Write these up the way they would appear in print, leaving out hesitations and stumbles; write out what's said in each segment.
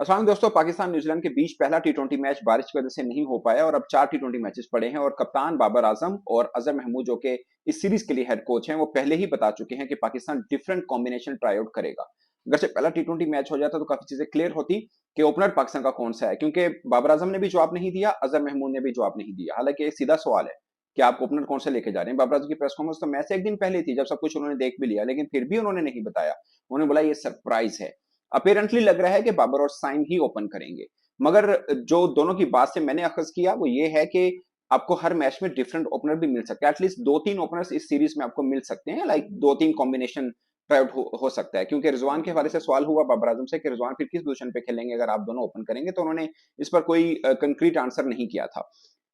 अस्सलाम दोस्तों, पाकिस्तान न्यूजीलैंड के बीच पहला टी20 मैच बारिश की वजह से नहीं हो पाया और अब 4 टी20 मैचेस पड़े हैं और कप्तान बाबर आजम और अजहर महमूद जो कि इस सीरीज के लिए हेड कोच हैं, वो पहले ही बता चुके हैं कि Pakistan different combination try out करेगा। अगर से पहला टी20 मैच हो जाता तो काफी चीजें क्लियर होती कि ओपनर पाकिस्तान का कौन सा है, क्योंकि बाबर आजम ने भी जवाब नहीं दिया, अजहर महमूद ने भी जवाब नहीं दिया। हालांकि एक सीधा सवाल है कि आप ओपनर कौन से लेके जा रहे हैं। बाबर आजम की प्रेस कॉन्फ्रेंस तो मैच से एक दिन पहले थी, जब सब कुछ उन्होंने देख भी लिया, लेकिन फिर भी उन्होंने नहीं बताया। उन्होंने बोला ये सरप्राइज है। अपेरेंटली लग रहा है कि बाबर और साइम ही ओपन करेंगे, मगर जो दोनों की बात से मैंने अखज किया वो ये है कि आपको हर मैच में डिफरेंट ओपनर भी मिल सकते हैं। एटलीस्ट 2-3 ओपनर्स इस सीरीज में आपको मिल सकते हैं, लाइक 2-3 कॉम्बिनेशन ट्राई आउट हो सकता है। क्योंकि रिजवान के हवाले से सवाल हुआ बाबर आजम से कि रिजवान फिर किस पोजीशन पे खेलेंगे अगर आप दोनों ओपन करेंगे, तो उन्होंने इस पर कोई कंक्रीट आंसर नहीं किया था।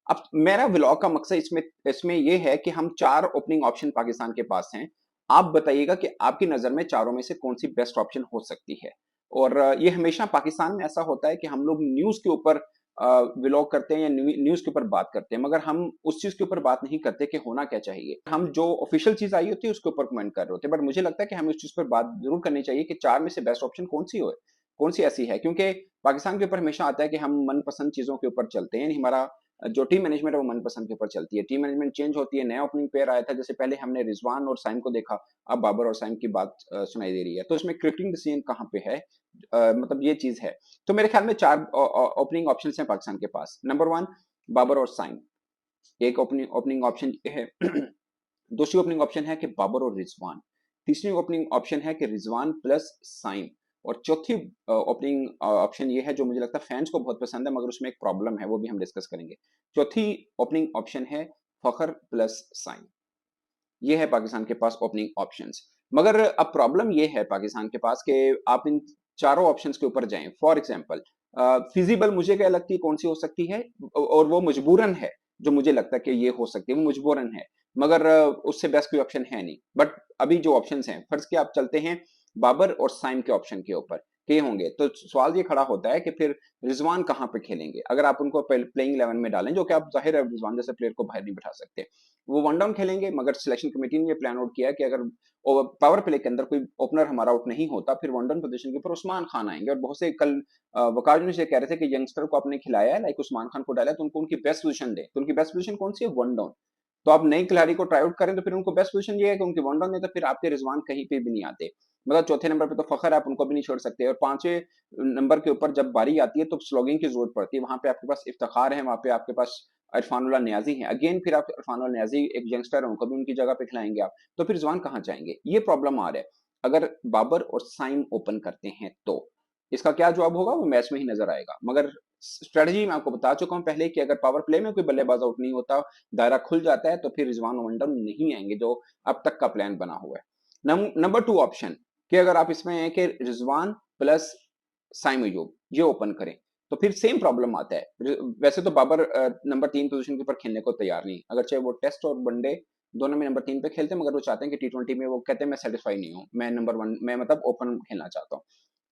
अब मेरा व्लॉग का मकसद इसमें इसमें ये है कि हम 4 ओपनिंग ऑप्शन पाकिस्तान के पास हैं। आप बताइएगा कि आपकी नजर में चारों में से कौन सी बेस्ट ऑप्शन हो सकती है। और ये हमेशा पाकिस्तान में ऐसा होता है कि हम लोग न्यूज के ऊपर व्लॉग करते हैं या न्यूज के ऊपर बात करते हैं, मगर हम उस चीज के ऊपर बात नहीं करते कि होना क्या चाहिए। हम जो ऑफिशियल चीज आई होती है उसके ऊपर कमेंट कर रहे होते हैं, बट मुझे लगता है कि हमें उस चीज पर बात जरूर करनी चाहिए कि 4 में से बेस्ट ऑप्शन कौन सी हो, कौन सी ऐसी है। क्योंकि पाकिस्तान के ऊपर हमेशा आता है कि हम मनपसंद चीजों के ऊपर चलते हैं, हमारा जो टीम मैनेजमेंट है वो मनपसंद के ऊपर चलती है। टीम मैनेजमेंट चेंज होती है, नया ओपनिंग पेयर आया था, जैसे पहले हमने रिजवान और साइम को देखा, अब बाबर और साइम की बात सुनाई दे रही है। तो इसमें क्रिकेटिंग डिसीजन कहाँ पे है, मतलब ये चीज है। तो मेरे ख्याल में 4 ओपनिंग ऑप्शन हैं पाकिस्तान के पास। नंबर 1 बाबर और साइम, एक ओपनिंग ओपनिंग ऑप्शन ये है। दूसरी ओपनिंग ऑप्शन है कि बाबर और रिजवान। तीसरी ओपनिंग ऑप्शन है कि रिजवान प्लस साइम। और चौथी ओपनिंग ऑप्शन ये है जो मुझे लगता है फैंस को बहुत पसंद है, मगर उसमें एक प्रॉब्लम है, वो भी हम डिस्कस करेंगे। चौथी ओपनिंग ऑप्शन है फखर प्लस साइम। ये है पाकिस्तान के पास ओपनिंग ऑप्शंस। मगर अब प्रॉब्लम ये है पाकिस्तान के पास कि आप इन चारों ऑप्शंस के ऊपर जाएं। फॉर एग्जांपल फिजिबल मुझे क्या लगती है कौन सी हो सकती है, और वो मजबूरन है, जो मुझे लगता है कि ये हो सकती है वो मजबूरन है, मगर उससे बेस्ट कोई ऑप्शन है नहीं। बट अभी जो ऑप्शंस हैं, फर्ज के आप चलते हैं बाबर और साइम के ऑप्शन के ऊपर के होंगे, तो सवाल ये खड़ा होता है कि फिर रिजवान कहाँ पे खेलेंगे। अगर आप उनको प्लेइंग 11 में डालें, जो कि आप जाहिर है रिजवान जैसे प्लेयर को बाहर नहीं बिठा सकते, वो वन डाउन खेलेंगे। मगर सिलेक्शन कमेटी ने प्लान आउट किया कि अगर पावर प्ले के अंदर कोई ओपनर हमारा आउट नहीं होता, फिर वन डाउन पोजीशन के ऊपर उस्मान खान आएंगे। और बहुत से कल वकार यूनुस ये कह रहे थे कि यंगस्टर को आपने खिलाया है, लाइक उस्मान खान को डाला है, तो उनको उनकी बेस्ट पोजीशन दे। तो उनकी बेस्ट पोजीशन कौन सी है? One down. तो आप नई खिलाड़ी को ट्राई आउट करें तो फिर उनको बेस्ट पोजीशन ये है कि उनकी वन डाउन है, तो फिर आपके रिजवान कहीं पे भी नहीं आते। मतलब चौथे नंबर पे तो फखर है, आप उनको भी नहीं छोड़ सकते। और पांचवें नंबर के ऊपर जब बारी आती है तो स्लोगिंग की जरूरत पड़ती है। वहां पे आपके पास इफ्तिखार है, वहां पे आपके पास इरफानुल्लाह न्याजी है। अगेन फिर आप इरफानुल्लाह न्याजी एक यंगस्टर है, उनको भी उनकी जगह पे खिलाएंगे आप, तो फिर रिजवान कहाँ जाएंगे? ये प्रॉब्लम आ रहा है। अगर बाबर और साइम ओपन करते हैं तो इसका क्या जवाब होगा वो मैच में ही नजर आएगा। मगर स्ट्रेटजी मैं आपको बता चुका हूं पहले कि अगर पावर प्ले में कोई बल्लेबाज आउट नहीं होता, दायरा खुल जाता है, तो फिर रिजवान वन डाउन नहीं आएंगे, जो अब तक का प्लान बना हुआ है। नंबर 2 ऑप्शन कि अगर आप इसमें है कि रिजवान प्लस साइम अयूब ये ओपन करें, तो फिर सेम प्रॉब्लम आता है। वैसे तो बाबर नंबर 3 पोजीशन के ऊपर खेलने को तैयार नहीं, अगर चाहे वो टेस्ट और वनडे दोनों में नंबर 3 पे खेलते हैं, मगर वो चाहते हैं कि टी20 में, वो कहते हैं मैं सेटिस्फाई नहीं हूँ, मैं नंबर 1 मैं मतलब ओपन खेलना चाहता हूँ।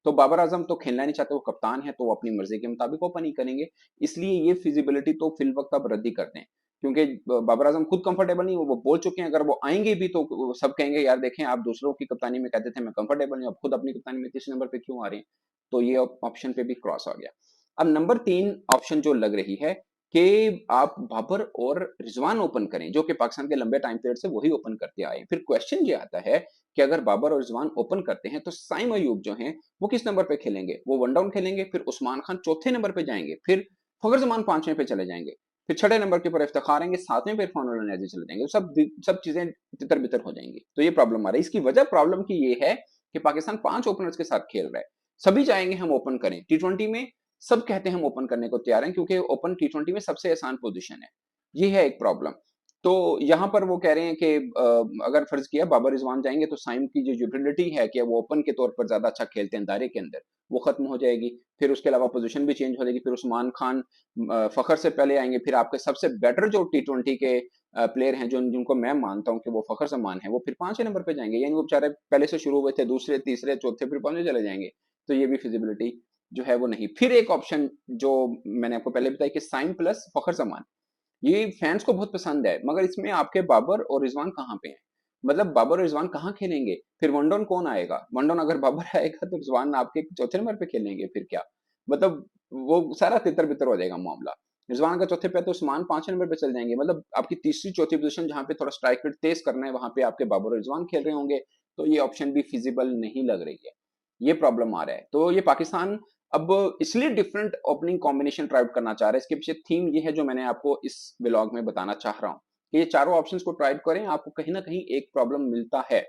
तो बाबर आजम तो खेलना नहीं चाहते, वो कप्तान है, तो वो अपनी मर्जी के मुताबिक ओपन ही करेंगे। इसलिए ये फिजिबिलिटी तो फिल वक्त अब रद्द ही करते हैं, क्योंकि बाबर आजम खुद कंफर्टेबल नहीं, वो बोल चुके हैं अगर वो आएंगे भी तो सब कहेंगे यार देखें आप दूसरों की कप्तानी में कहते थे मैं कंफर्टेबल नहीं, अब खुद अपनी कप्तानी में तीसरे नंबर पे क्यों आ रहे हैं। तो ये ऑप्शन पे भी क्रॉस आ गया। अब नंबर 3 ऑप्शन जो लग रही है कि आप बाबर और रिजवान ओपन करें, जो कि पाकिस्तान के लंबे टाइम पीरियड से वही ओपन करते आए हैं। फिर क्वेश्चन ये आता है कि अगर बाबर और रिजवान ओपन करते हैं तो साइम अयूब जो हैं वो किस नंबर पे खेलेंगे? वो वन डाउन खेलेंगे, फिर उस्मान खान चौथे नंबर पे जाएंगे, फिर फखर जमान पांचवें पे चले जाएंगे, फिर छठे नंबर के ऊपर इफ्तिखार आएंगे, सातवें पे इरफान न्याजी चले जाएंगे। सब चीजें तितर बितर हो जाएंगी। तो ये प्रॉब्लम आ रही है। इसकी वजह प्रॉब्लम की ये है कि पाकिस्तान 5 ओपनर्स के साथ खेल रहा है। सभी चाहेंगे हम ओपन करें टी20 में, सब कहते हैं हम ओपन करने को तैयार हैं, क्योंकि ओपन टी20 में सबसे आसान पोजीशन है। ये है एक प्रॉब्लम। तो यहाँ पर वो कह रहे हैं कि अगर फर्ज किया बाबर रिजवान जाएंगे तो साइम की जो यूटिलिटी है कि वो ओपन के तौर पर ज्यादा अच्छा खेलते हैं दायरे के अंदर, वो खत्म हो जाएगी। फिर उसके अलावा पोजीशन भी चेंज हो जाएगी। फिर उस्मान खान फखर से पहले आएंगे। फिर आपके सबसे बेटर जो टी20 के प्लेयर हैं, जो जिनको मैं मानता हूं कि वो फखर समान है, वो फिर 5वें नंबर पे जाएंगे। यानी वो बेचारे पहले से शुरू हुए थे, दूसरे तीसरे चौथे फिर 5वें चले जाएंगे। तो ये भी फिजिबिलिटी जो है वो नहीं। फिर एक ऑप्शन जो मैंने आपको पहले बताया कि साइम प्लस फखर समान, ये फैंस को बहुत पसंद है, मगर इसमें आपके बाबर और रिजवान कहाँ पे हैं? मतलब बाबर और रिजवान कहाँ खेलेंगे? फिर वन डाउन कौन आएगा? वन डाउन अगर बाबर आएगा तो रिजवान आपके चौथे नंबर पे खेलेंगे, फिर क्या? मतलब वो सारा तितर-बितर हो जाएगा मामला। रिजवान का चौथे पे है तो उस्मान 5वें नंबर पे चल जाएंगे, मतलब आपकी तीसरी चौथी पोजीशन जहां पे थोड़ा स्ट्राइक रेट तेज करना है वहां पे आपके बाबर और रिजवान खेल रहे होंगे, तो ये ऑप्शन भी फिजिबल नहीं लग रही है। ये प्रॉब्लम आ रहा है, तो ये पाकिस्तान अब इसलिए different opening combination try out करना चाह रहा है। इसके पीछे थीम ये है जो मैंने आपको इस ब्लॉग में बताना चाह रहा हूँ कि ये चारों ऑप्शंस को ट्राई करें, आपको कहीं ना कहीं एक प्रॉब्लम मिलता है।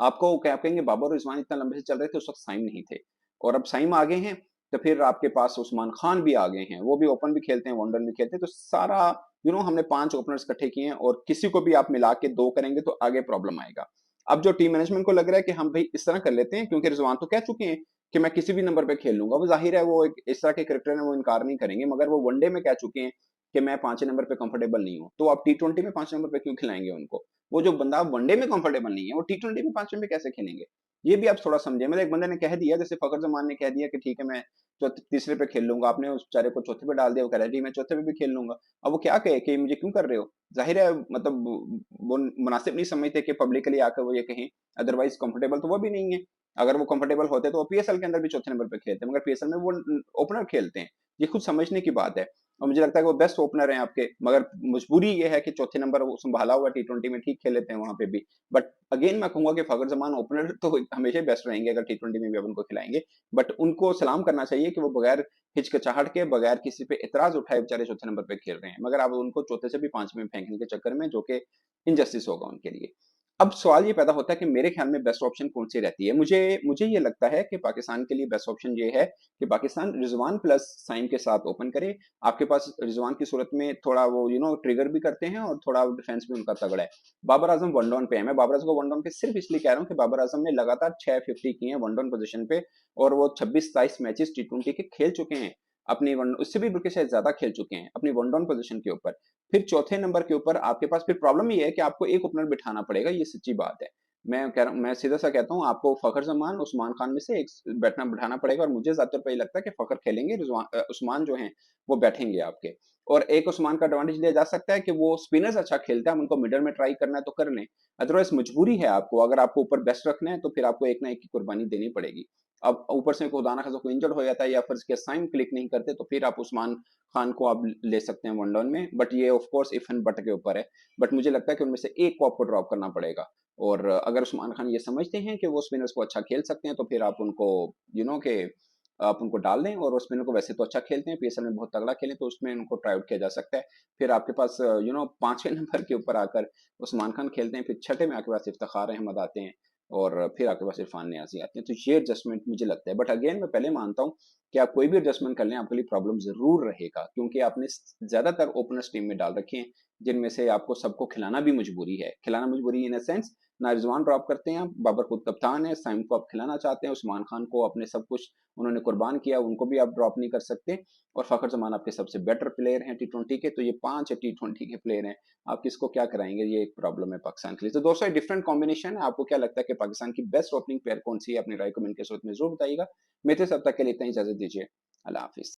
आपको क्या कहेंगे, बाबर और रिजवान इतना लंबे से चल रहे थे, उस वक्त साइम नहीं थे, और अब साइम आ गए हैं, तो फिर आपके पास उस्मान खान भी आ गए हैं, वो भी ओपन भी खेलते हैं, वनडन भी खेलते हैं, तो सारा हमने 5 ओपनर्स इकट्ठे किए हैं, और किसी को भी आप मिला के 2 करेंगे तो आगे प्रॉब्लम आएगा। अब जो टीम मैनेजमेंट को लग रहा है कि हम भाई इस तरह कर लेते हैं, क्योंकि रिजवान तो कह चुके हैं कि मैं किसी भी नंबर पे खेल लूंगा, वो जाहिर है वो एक इस तरह के क्रिकेटर है, वो इनकार नहीं करेंगे, मगर वो वनडे में कह चुके हैं कि मैं 5वें नंबर पे कंफर्टेबल नहीं हूँ, तो आप T20 में 5वें नंबर पे क्यों खिलाएंगे उनको? वो जो बंदा वनडे में कंफर्टेबल नहीं है, वो T20 में 5वें में कैसे खेलेंगे? ये भी आप थोड़ा समझे। मतलब एक बंदे ने कह दिया, जैसे फखर जमान ने कह दिया कि ठीक है मैं तीसरे पे खेल लूंगा, आपने उस बेचारे को चौथे पे डाल दिया, वो कह रहा है जी मैं चौथे पे भी खेल लूंगा। अब वो क्या कहे कि मुझे क्यों कर रहे हो? जाहिर है मतलब वो मुनासिब नहीं समझते कि पब्लिकली आकर वो ये कहें, अदरवाइज कंफर्टेबल तो वो भी नहीं है। अगर वो कंफर्टेबल होते तो वो पीएसएल के अंदर भी चौथे नंबर पे खेलते, मगर पीएसएल में वो ओपनर खेलते हैं। ये खुद समझने की बात है, और मुझे लगता है कि वो बेस्ट ओपनर हैं आपके, मगर मजबूरी ये है कि चौथे नंबर वो संभाला हुआ T20 में ठीक खेल लेते हैं वहां पे भी। बट अगेन मैं कहूंगा कि फखर जमान ओपनर तो हमेशा बेस्ट रहेंगे अगर T20 में भी अब उनको खिलाएंगे। बट उनको सलाम करना चाहिए कि वो बगैर हिचकिचाहट के, बगैर किसी पे इतराज उठाए बेचारे चौथे नंबर पे खेल रहे हैं, मगर आप उनको चौथे से भी 5वें में फेंकने के चक्कर में, जो कि इनजस्टिस होगा उनके लिए। अब सवाल ये पैदा होता है कि मेरे ख्याल में बेस्ट ऑप्शन कौन सी रहती है? मुझे मुझे ये लगता है कि पाकिस्तान के लिए बेस्ट ऑप्शन ये है कि पाकिस्तान रिजवान प्लस साइम के साथ ओपन करे। आपके पास रिजवान की सूरत में थोड़ा वो ट्रिगर भी करते हैं, और थोड़ा डिफेंस भी उनका तगड़ा है। बाबर आजम वन डाउन पे है, मैं बाबर आजम को वन डाउन पे सिर्फ इसलिए कह रहा हूँ कि बाबर आजम ने लगातार 650 किए हैं वन डाउन पोजीशन पे, और वो 26-27 मैचेस T20 के खेल चुके हैं अपनी वन, उससे भी बल्कि शायद ज्यादा खेल चुके हैं अपनी वन डाउन पोजीशन के ऊपर। फिर चौथे नंबर के ऊपर आपके पास फिर प्रॉब्लम ये है कि आपको एक ओपनर बिठाना पड़ेगा, ये सच्ची बात है। मैं कह रहा हूँ, मैं सीधा सा कहता हूँ, आपको फखर जमान उस्मान खान में से एक बैठना बिठाना पड़ेगा, और मुझे ज्यादातर पे लगता है कि फखर खेलेंगे, उस्मान जो हैं वो बैठेंगे आपके। और एक उस्मान का एडवांटेज लिया जा सकता है कि वो स्पिनर्स अच्छा खेलता है, हम उनको मिडल में ट्राई करना है तो कर लें, अदरवाइज मजबूरी है आपको, अगर आपको ऊपर बेस्ट रखना है तो फिर आपको एक ना एक की कुर्बानी देनी पड़ेगी। अब ऊपर से खुदा ना खास्ता कोई इंजर्ड हो जाता है, या फिर उसके साइन क्लिक नहीं करते, तो फिर आप उस्मान खान को आप ले सकते हैं वन डाउन में, बट ये of course if and but के ऊपर है। बट मुझे लगता है कि उनमें से एक को आपको ड्रॉप करना पड़ेगा, और अगर उस्मान खान ये समझते हैं कि वो स्पिनर्स को अच्छा खेल सकते हैं, तो फिर आप उनको के आप उनको डाल दें, और स्पिनर को वैसे तो अच्छा खेलते हैं, पीएसएल में बहुत तगड़ा खेलें, तो उसमें उनको ट्राई आउट किया जा सकता है। फिर आपके पास 5वें नंबर के ऊपर आकर उस्मान खान खेलते हैं, फिर छठे में आपके पास इफ्तिखार अहमद आते हैं, और फिर आपके पास इरफान नियाजी आते हैं। तो ये एडजस्टमेंट मुझे लगता है, बट अगेन मैं पहले मानता हूँ कि आप कोई भी एडजस्टमेंट कर लें आपके लिए प्रॉब्लम जरूर रहेगा, क्योंकि आपने ज्यादातर ओपनर्स टीम में डाल रखे हैं, जिनमें से आपको सबको खिलाना भी मजबूरी है, खिलाना मजबूरी इन अ सेंस, ना रिजवान ड्रॉप करते हैं आप, बाबर खुद कप्तान है, साइम को आप खिलाना चाहते हैं, उस्मान खान को अपने सब कुछ उन्होंने कुर्बान किया, उनको भी आप ड्रॉप नहीं कर सकते, और फखर जमान आपके सबसे बेटर प्लेयर हैं T20 के, तो ये 5 T20 के प्लेयर हैं, आप किसको क्या कराएंगे, ये एक प्रॉब्लम है पाकिस्तान के लिए। तो दोस्तों डिफरेंट कॉम्बिनेशन है, आपको क्या लगता है कि पाकिस्तान की बेस्ट ओपनिंग पेयर कौन सी है? अपनी राय कमेंट के साथ में जरूर बताइएगा। मेरे सब तक के लिए इतना ही, इजाजत दीजिए, अल्लाह हाफिज।